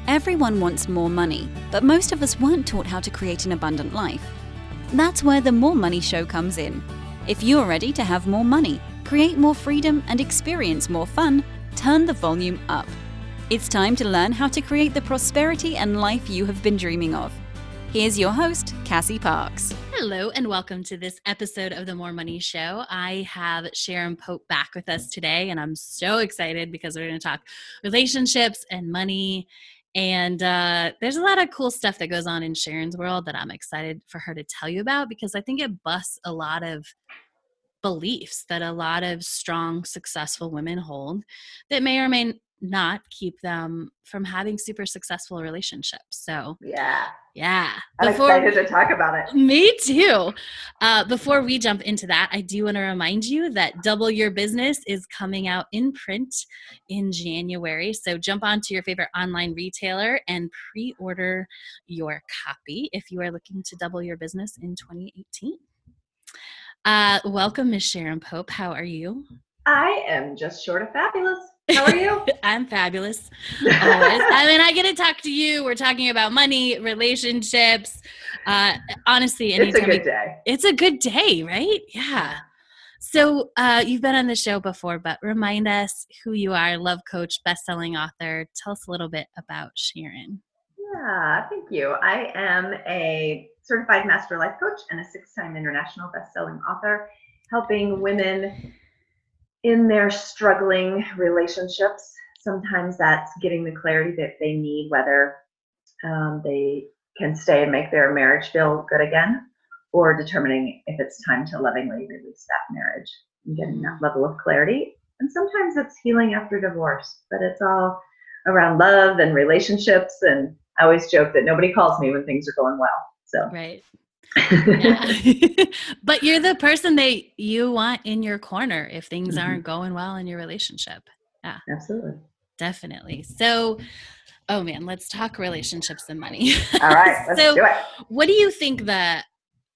Everyone wants more money, but most of us weren't taught how to create an abundant life. That's where the More Money Show comes in. If you're ready to have more money, create more freedom, and experience more fun, turn the volume up. It's time to learn how to create the prosperity and life you have been dreaming of. Here's your host, Cassie Parks. Hello and welcome to this episode of the More Money Show. I have Sharon Pope back with us today, and I'm so excited because we're going to talk relationships and money. And there's a lot of cool stuff that goes on in Sharon's world that I'm excited for her to tell you about, because I think it busts a lot of beliefs that a lot of strong, successful women hold that may or may not keep them from having super successful relationships. So yeah. I'm excited to talk about it. Me too. Before we jump into that, I do want to remind you that Double Your Business is coming out in print in January. So jump onto your favorite online retailer and pre-order your copy if you are looking to double your business in 2018. Welcome, Ms. Sharon Pope. How are you? I am just short of fabulous. How are you? I'm fabulous. Always. I mean, I get to talk to you. We're talking about money, relationships. Honestly, it's a good day. It's a good day, right? Yeah. So you've been on the show before, but remind us who you are. Love coach, best-selling author. Tell us a little bit about Sharon. Yeah, thank you. I am a certified master life coach and a 6-time international best-selling author, helping women in their struggling relationships. Sometimes that's getting the clarity that they need, whether they can stay and make their marriage feel good again, or determining if it's time to lovingly release that marriage and getting that level of clarity. And sometimes it's healing after divorce, but it's all around love and relationships. And I always joke that nobody calls me when things are going well. So right. Yeah. But you're the person that you want in your corner if things aren't going well in your relationship. Yeah, absolutely. Definitely. So, oh man, let's talk relationships and money. All right, let's do it. What do you think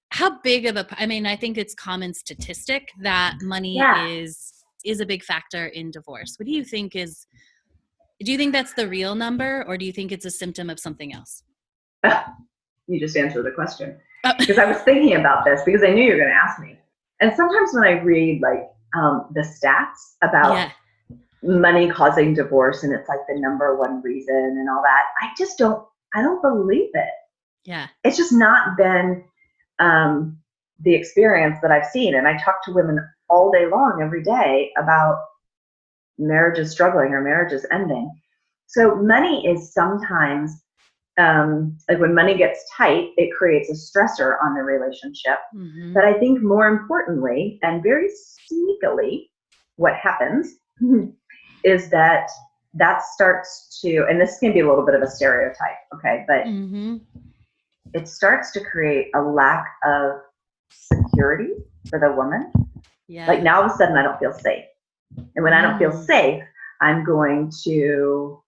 how big of I think it's common statistic that money is a big factor in divorce. What do you think do you think that's the real number, or do you think it's a symptom of something else? You just answered the question. Because I was thinking about this because I knew you were going to ask me. And sometimes when I read the stats about money causing divorce, and it's like the number one reason and all that, I don't believe it. Yeah. It's just not been the experience that I've seen. And I talk to women all day long, every day, about marriages struggling or marriages ending. So money is sometimes like when money gets tight, it creates a stressor on the relationship. Mm-hmm. But I think more importantly, and very sneakily, what happens is that starts to, and this can be a little bit of a stereotype, okay, but it starts to create a lack of security for the woman. Yeah. Like now all of a sudden I don't feel safe. And when I don't feel safe, I'm going to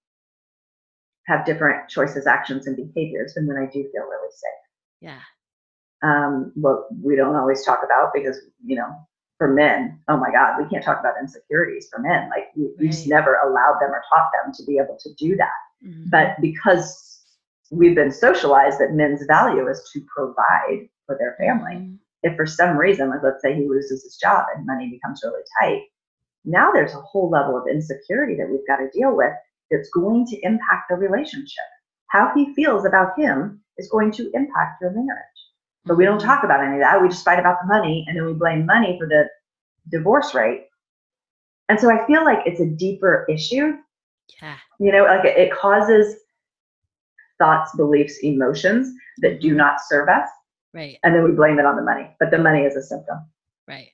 have different choices, actions, and behaviors than when I do feel really safe. Yeah. What we don't always talk about, because, for men, oh my God, we can't talk about insecurities for men. Like we just never allowed them or taught them to be able to do that. Mm-hmm. But because we've been socialized that men's value is to provide for their family. If for some reason, like let's say he loses his job and money becomes really tight, now there's a whole level of insecurity that we've got to deal with that's going to impact the relationship. How he feels about him is going to impact your marriage. But we don't talk about any of that. We just fight about the money, and then we blame money for the divorce rate. And so I feel like it's a deeper issue. Yeah. Like it causes thoughts, beliefs, emotions that do not serve us. Right. And then we blame it on the money. But the money is a symptom. Right.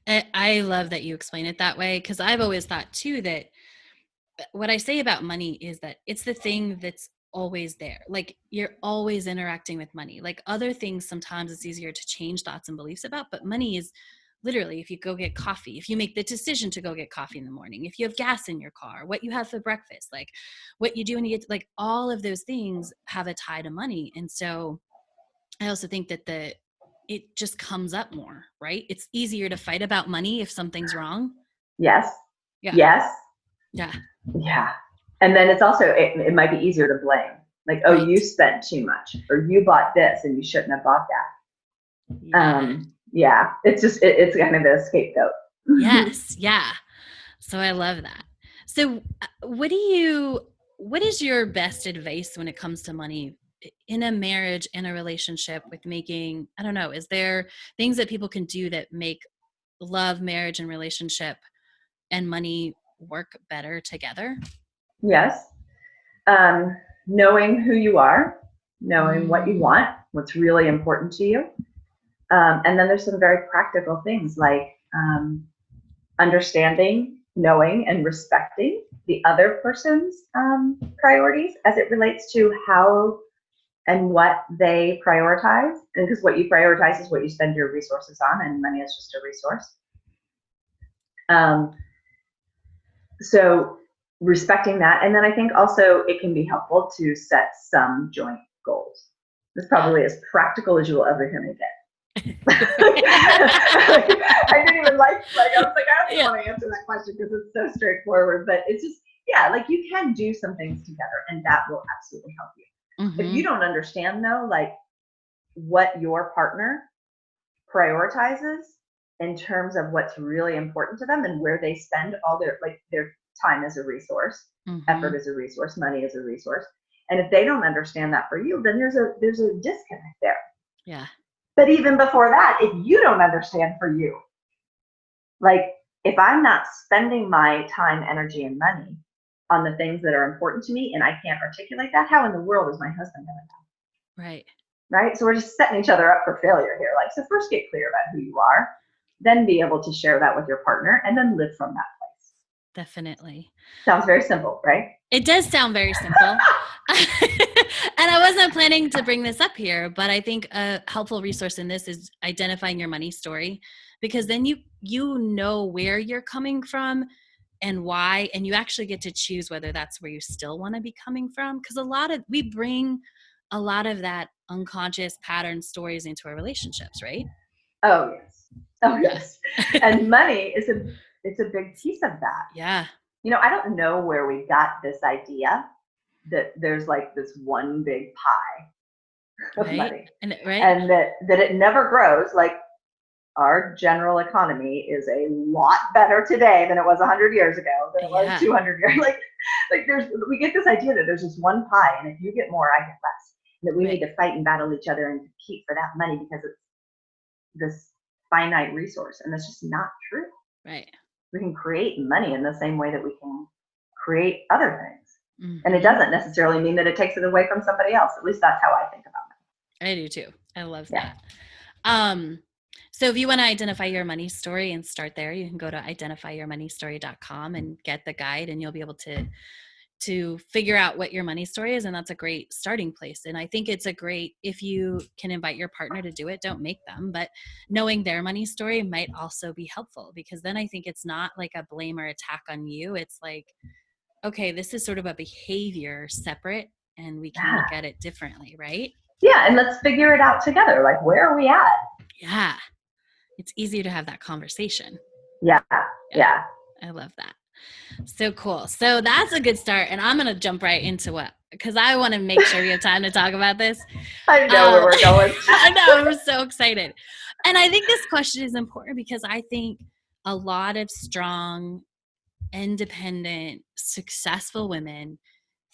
I love that you explain it that way, because I've always thought too that what I say about money is that it's the thing that's always there. Like you're always interacting with money. Like other things, sometimes it's easier to change thoughts and beliefs about, but money is literally, if you go get coffee, if you make the decision to go get coffee in the morning, if you have gas in your car, what you have for breakfast, like what you do when you get like all of those things have a tie to money. And so I also think that it just comes up more, right? It's easier to fight about money if something's wrong. Yes. Yeah. Yes. Yeah. Yeah. And then it's also, it might be easier to blame. Like, oh, Right. you spent too much, or you bought this and you shouldn't have bought that. Yeah, it's just, it's kind of a scapegoat. Yes. Yeah. So I love that. So what is your best advice when it comes to money in a marriage, in a relationship, with making, I don't know, is there things that people can do that make love, marriage, and relationship and money work better together? Yes. Knowing who you are, knowing what you want, what's really important to you. And then there's some very practical things like understanding, knowing, and respecting the other person's priorities as it relates to how and what they prioritize. And because what you prioritize is what you spend your resources on, and money is just a resource. So respecting that. And then I think also it can be helpful to set some joint goals. It's probably as practical as you will ever hear me get. I didn't even like I was like, I don't want to answer that question because it's so straightforward, but it's just, yeah, like you can do some things together and that will absolutely help you. If you don't understand though, like what your partner prioritizes in terms of what's really important to them and where they spend all their time as a resource, effort as a resource, money as a resource. And if they don't understand that for you, then there's a disconnect there. Yeah. But even before that, if you don't understand for you, like if I'm not spending my time, energy, and money on the things that are important to me and I can't articulate that, how in the world is my husband going to know? Right. Right? So we're just setting each other up for failure here. Like, so first get clear about who you are, then be able to share that with your partner, and then live from that place. Definitely. Sounds very simple, right? It does sound very simple. And I wasn't planning to bring this up here, but I think a helpful resource in this is identifying your money story, because then you know where you're coming from and why, and you actually get to choose whether that's where you still want to be coming from, because we bring a lot of that unconscious pattern stories into our relationships, right? Oh yes. And money is it's a big piece of that. Yeah. You know, I don't know where we got this idea that there's like this one big pie of money, and that it never grows. Like our general economy is a lot better today than it was 100 years ago, than it was 200 years. Like we get this idea that there's just one pie, and if you get more, I get less. That we need to fight and battle each other and compete for that money because it's this finite resource, and that's just not true. Right. We can create money in the same way that we can create other things. And it doesn't necessarily mean that it takes it away from somebody else. At least that's how I think about it. I do too. I love that. So if you want to identify your money story and start there, you can go to identifyyourmoneystory.com and get the guide, and you'll be able to figure out what your money story is. And that's a great starting place. And I think it's if you can invite your partner to do it, don't make them, but knowing their money story might also be helpful, because then I think it's not like a blame or attack on you. It's like, okay, this is sort of a behavior separate, and we can look at it differently, right? Yeah, and let's figure it out together. Like, where are we at? Yeah. It's easier to have that conversation. Yeah. I love that. So cool. So that's a good start. And I'm going to jump right into because I want to make sure we have time to talk about this. I know where we're going. I know. I'm so excited. And I think this question is important because I think a lot of strong, independent, successful women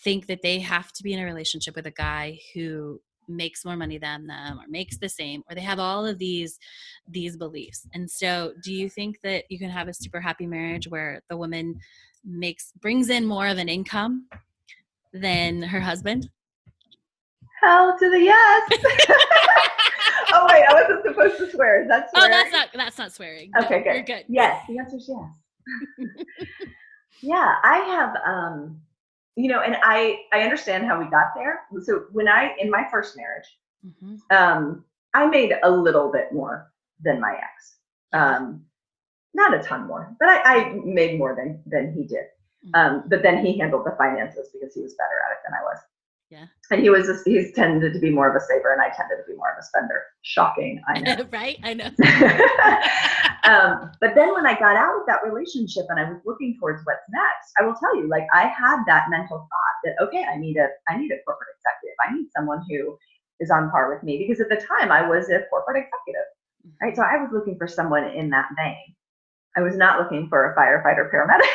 think that they have to be in a relationship with a guy who makes more money than them or makes the same, or they have all of these beliefs. And so do you think that you can have a super happy marriage where the woman brings in more of an income than her husband? Hell to the yes. Oh wait, I wasn't supposed to swear. Is that swearing? Oh, that's not swearing. Okay, good. You're good. Yes, the answer is yes. Yeah, I have and I understand how we got there. So in my first marriage, I made a little bit more than my ex. Not a ton more, but I made more than he did. But then he handled the finances because he was better at it than I was. Yeah. And he's tended to be more of a saver, and I tended to be more of a spender. Shocking, I know. Right? I know. But then when I got out of that relationship and I was looking towards what's next, I will tell you, like, I had that mental thought that, okay, I need a corporate executive. I need someone who is on par with me, because at the time I was a corporate executive, right? So I was looking for someone in that vein. I was not looking for a firefighter paramedic.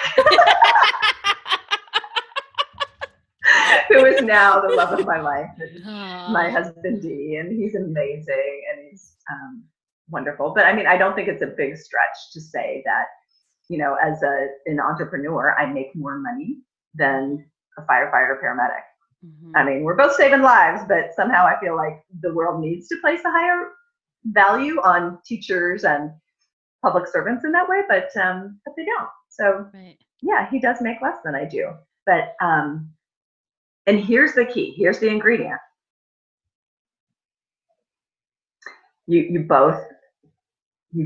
Who is now the love of my life, my husband D, and he's amazing, and he's wonderful. But I mean, I don't think it's a big stretch to say that, you know, as an entrepreneur, I make more money than a firefighter paramedic. Mm-hmm. I mean, we're both saving lives, but somehow I feel like the world needs to place a higher value on teachers and public servants in that way, but they don't. So right. Yeah, he does make less than I do, but and here's the key. Here's the ingredient. You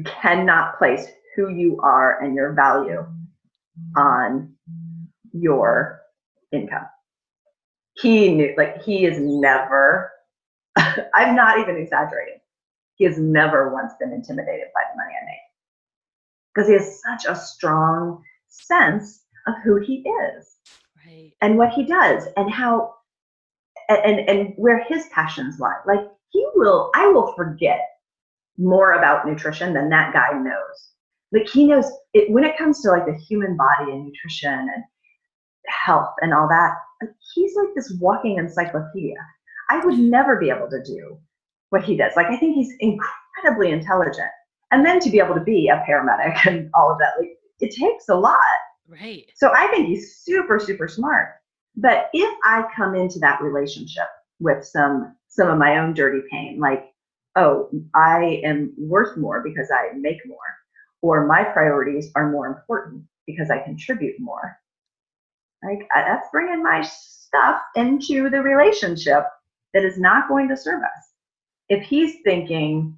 cannot place who you are and your value on your income. He knew, like, he is never, I'm not even exaggerating. He has never once been intimidated by the money I make, because he has such a strong sense of who he is. Right. And what he does, and how, and where his passions lie. Like, I will forget more about nutrition than that guy knows. Like, he knows it when it comes to like the human body and nutrition and health and all that. Like, he's like this walking encyclopedia. I would never be able to do what he does. Like, I think he's incredibly intelligent. And then to be able to be a paramedic and all of that, like, it takes a lot. Right. So I think he's super, super smart. But if I come into that relationship with some of my own dirty pain, like, oh, I am worth more because I make more, or my priorities are more important because I contribute more, like, that's bringing my stuff into the relationship that is not going to serve us. If he's thinking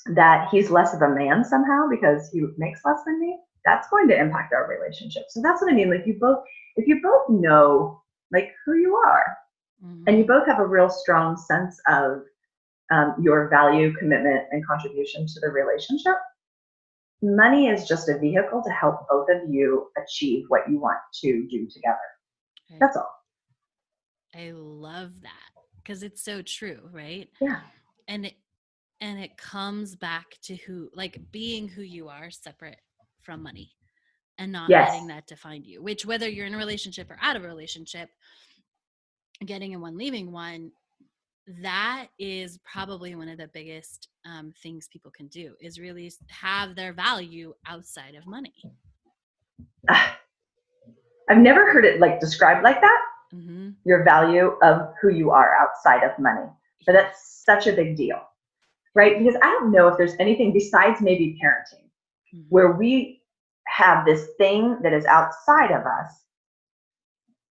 that he's less of a man somehow because he makes less than me, that's going to impact our relationship. So that's what I mean. Like, if you both know, like, who you are, mm-hmm. and you both have a real strong sense of your value, commitment, and contribution to the relationship, money is just a vehicle to help both of you achieve what you want to do together. Okay. That's all. I love that, because it's so true, right? Yeah. And it comes back to being who you are separate from money, and not letting that define you, which, whether you're in a relationship or out of a relationship, getting in one, leaving one, that is probably one of the biggest things people can do, is really have their value outside of money. I've never heard it like described like that. Mm-hmm. Your value of who you are outside of money. But that's such a big deal, right? Because I don't know if there's anything besides maybe parenting, mm-hmm. where we have this thing that is outside of us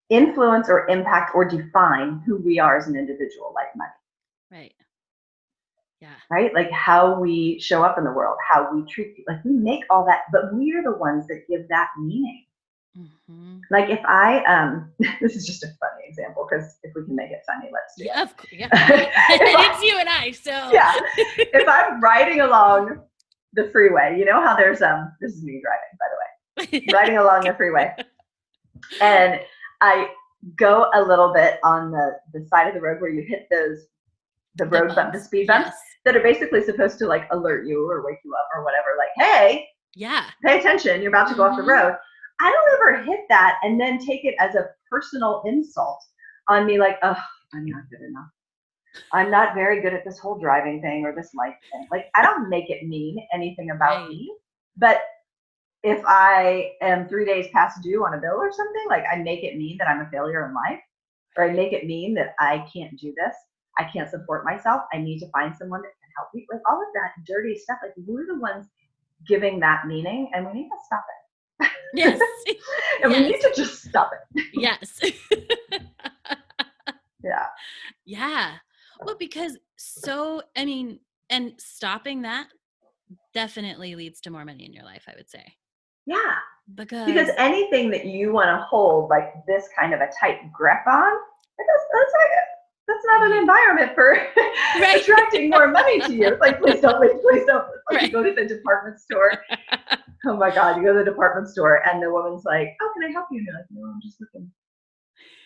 influence or impact or define who we are as an individual, like money. Right. Yeah. Right? Like, how we show up in the world, how we treat people, like, we make all that, but we are the ones that give that meaning. Mm-hmm. Like, if I, this is just a funny example, because if we can make it funny, let's do it. Yeah. It's you and I, so. Yeah. If I'm riding along the freeway, you know how there's, this is me driving, by the way, riding along the freeway, and I go a little bit on the side of the road where you hit the road bump, the speed bumps, that are basically supposed to, like, alert you or wake you up or whatever, like, hey, pay attention, you're about to go off the road. I don't ever hit that and then take it as a personal insult on me, like, oh, I'm not good enough. I'm not very good at this whole driving thing or this life thing. Like, I don't make it mean anything about me, but if I am 3 days past due on a bill or something, like, I make it mean that I'm a failure in life, or I make it mean that I can't do this. I can't support myself. I need to find someone that can help me. Like, all of that dirty stuff, like, we're the ones giving that meaning, and we need to stop it. Yes. And we need to just stop it. Yes. Yeah. Yeah. Well, because and stopping that definitely leads to more money in your life, I would say. Yeah. Because anything that you want to hold, like, this kind of a tight grip on, That's not an environment for attracting more money to you. It's like, please don't leave, please don't. Like, you go to the department store. Oh my God, you go to the department store and the woman's like, oh, can I help you? And you're like, no, I'm just looking.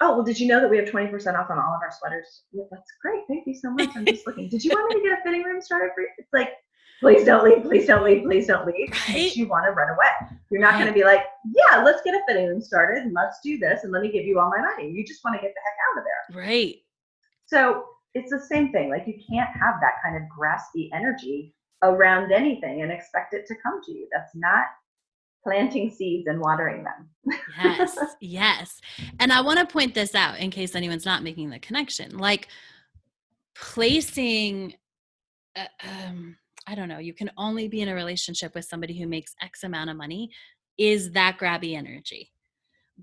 Oh, well, did you know that we have 20% off on all of our sweaters? Yeah, that's great. Thank you so much. I'm just looking. Did you want me to get a fitting room started for you? It's like, please don't leave, please don't leave, please don't leave. It makes you want to run away. You're not going to be like, yeah, let's get a fitting room started and let's do this and let me give you all my money. You just want to get the heck out of there. Right. So it's the same thing. Like, you can't have that kind of graspy energy around anything and expect it to come to you. That's not planting seeds and watering them. Yes. Yes. And I want to point this out in case anyone's not making the connection. Like, placing, I don't know, you can only be in a relationship with somebody who makes X amount of money is that grabby energy,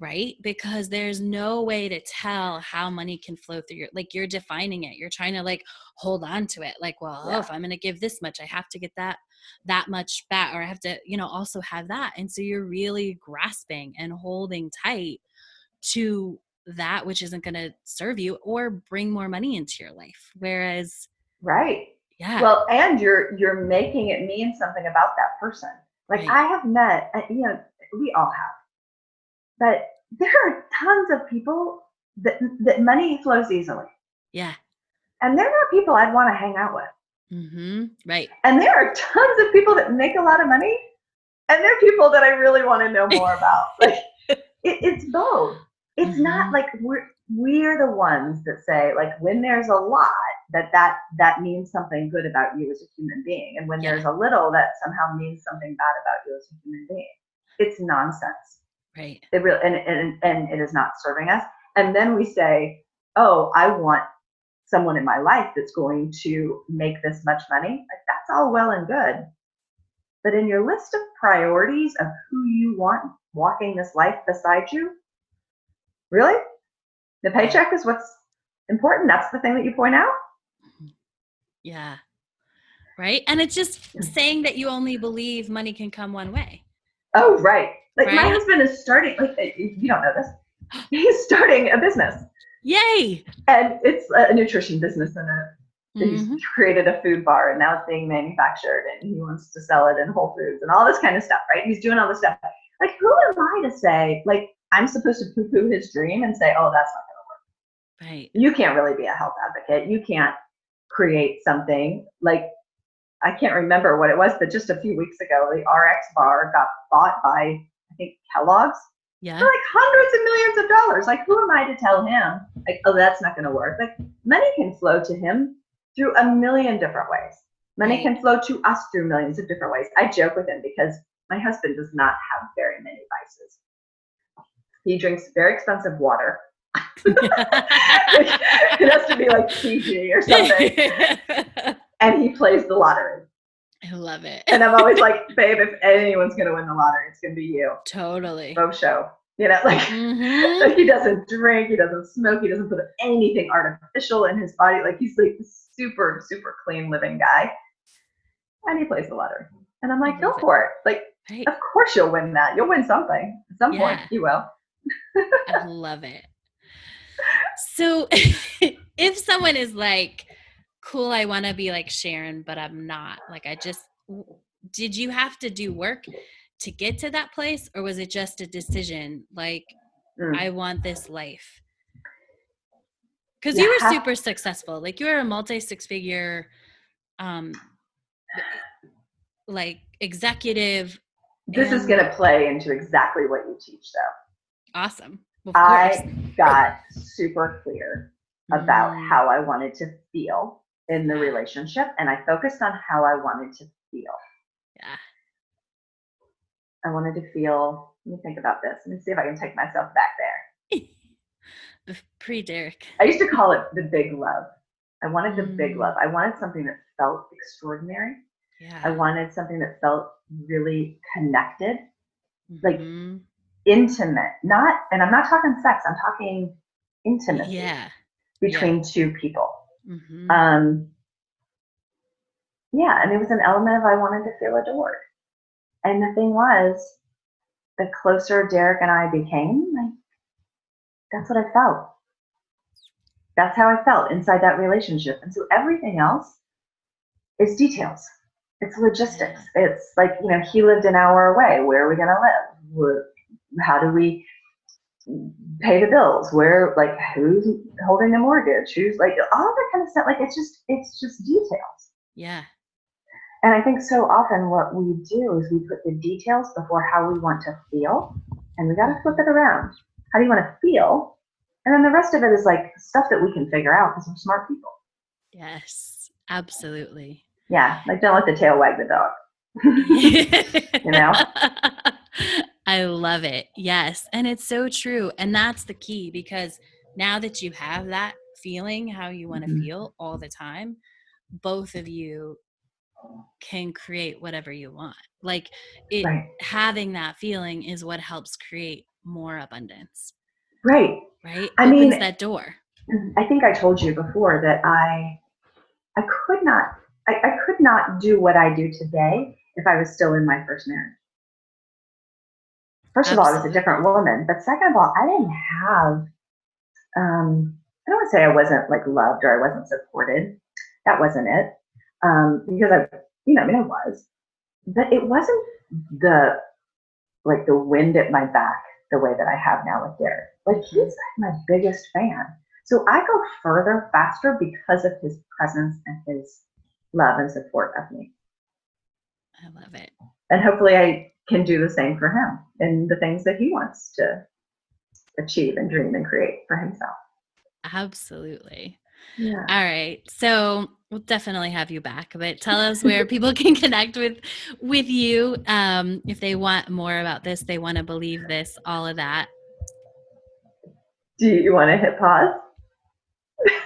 right? Because there's no way to tell how money can flow through your, like, you're defining it. You're trying to like hold on to it. Like, well, if I'm going to give this much, I have to get that much back, or I have to, also have that. And so you're really grasping and holding tight to that, which isn't going to serve you or bring more money into your life. Whereas, right. Yeah. Well, and you're making it mean something about that person. Like, Right. I have met, we all have, but there are tons of people that money flows easily. Yeah. And they're not people I'd want to hang out with. Mm-hmm. Right. And there are tons of people that make a lot of money, and they're people that I really want to know more about. Like, it's both. It's not like we're the ones that say, like, when there's a lot, that means something good about you as a human being, and when there's a little, that somehow means something bad about you as a human being. It's nonsense. Right. It really and it is not serving us. And then we say, oh, I want someone in my life that's going to make this much money. Like, that's all well and good, but in your list of priorities of who you want walking this life beside you, really, the paycheck is what's important? That's the thing that you point out? Yeah. Right. And it's just saying that you only believe money can come one way. Oh, right. Like, right? My husband is starting, like, you don't know this, he's starting a business. Yay. And it's a nutrition business, and he's created a food bar, and now it's being manufactured, and he wants to sell it in Whole Foods and all this kind of stuff, right? He's doing all this stuff. Like, who am I to say, like, I'm supposed to poo-poo his dream and say, oh, that's not going to work. Right. You can't really be a health advocate. You can't create something. Like, I can't remember what it was, but just a few weeks ago, the RX bar got bought by, I think, Kellogg's. Yeah. For like hundreds of millions of dollars. Like, who am I to tell him, like, oh, that's not going to work? Like, money can flow to him through a million different ways. Money can flow to us through millions of different ways. I joke with him because my husband does not have very many vices. He drinks very expensive water. It has to be like Fiji or something. And he plays the lottery. I love it. And I'm always like, babe, if anyone's going to win the lottery, it's going to be you. Totally. Faux show. Like, like, he doesn't drink, he doesn't smoke, he doesn't put anything artificial in his body. Like, he's like a super, super clean living guy. And he plays the lottery. And I'm like, go for it. Like, of course you'll win that. You'll win something. At some point, you will. I love it. So if someone is like, cool, I want to be like Sharon, but I'm not. Like, did you have to do work to get to that place, or was it just a decision? Like, I want this life. Because you were super successful. Like, you were a multi-six-figure, like, executive. This is going to play into exactly what you teach, though. Awesome. Of course. I got super clear about how I wanted to feel in the relationship, and I focused on how I wanted to feel. Yeah. I wanted to feel, let me think about this. Let me see if I can take myself back there. Pre-Derek. I used to call it the big love. I wanted the big love. I wanted something that felt extraordinary. Yeah. I wanted something that felt really connected, like intimate. And I'm not talking sex, I'm talking intimacy between two people. And there was an element of I wanted to feel adored. And the thing was, the closer Derek and I became, like, that's what I felt. That's how I felt inside that relationship. And so everything else is details. It's logistics. It's like, he lived an hour away. Where are we going to live? How do we pay the bills? Who's holding the mortgage? Who's all of that kind of stuff. It's just details. Yeah. And I think so often what we do is we put the details before how we want to feel, and we got to flip it around. How do you want to feel? And then the rest of it is stuff that we can figure out because we're smart people. Yes, absolutely. Yeah, don't let the tail wag the dog. I love it. Yes. And it's so true. And that's the key, because now that you have that feeling, how you want to feel all the time, both of you can create whatever you want. Right. Having that feeling is what helps create more abundance. Right. Right. Opens that door. I think I told you before that I could not do what I do today if I was still in my first marriage. First of all, I was a different woman, but second of all, I didn't have, I don't want to say I wasn't loved or I wasn't supported. That wasn't it. Because I was, but it wasn't the wind at my back the way that I have now with Derek. He's my biggest fan. So I go further faster because of his presence and his love and support of me. I love it. And hopefully I can do the same for him and the things that he wants to achieve and dream and create for himself. Absolutely. Yeah. All right. So we'll definitely have you back, but tell us where people can connect with you. If they want more about this, they want to believe this, all of that. Do you want to hit pause?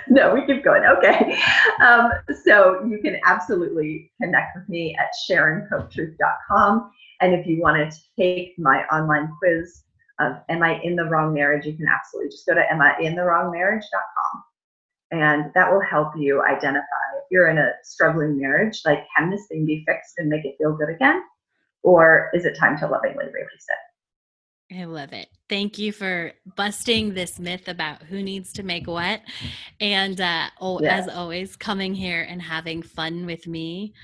No, we keep going. Okay. So you can absolutely connect with me at SharonPopeTruth.com. And if you want to take my online quiz of Am I in the Wrong Marriage, you can absolutely just go to AmIInTheWrongMarriage.com. And that will help you identify if you're in a struggling marriage, can this thing be fixed and make it feel good again? Or is it time to lovingly release it? I love it. Thank you for busting this myth about who needs to make what. And as always, coming here and having fun with me.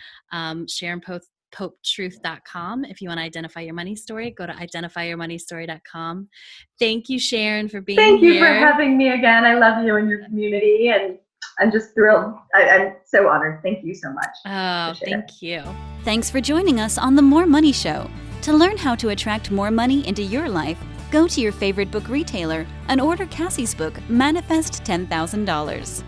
Sharon Pope, PopeTruth.com. If you want to identify your money story, go to identifyyourmoneystory.com. Thank you, Sharon, for being here. Thank you for having me again. I love you and your community, and I'm just thrilled. I'm so honored. Thank you so much. Oh, thank you. Thanks for joining us on The More Money Show. To learn how to attract more money into your life, go to your favorite book retailer and order Cassie's book, Manifest $10,000.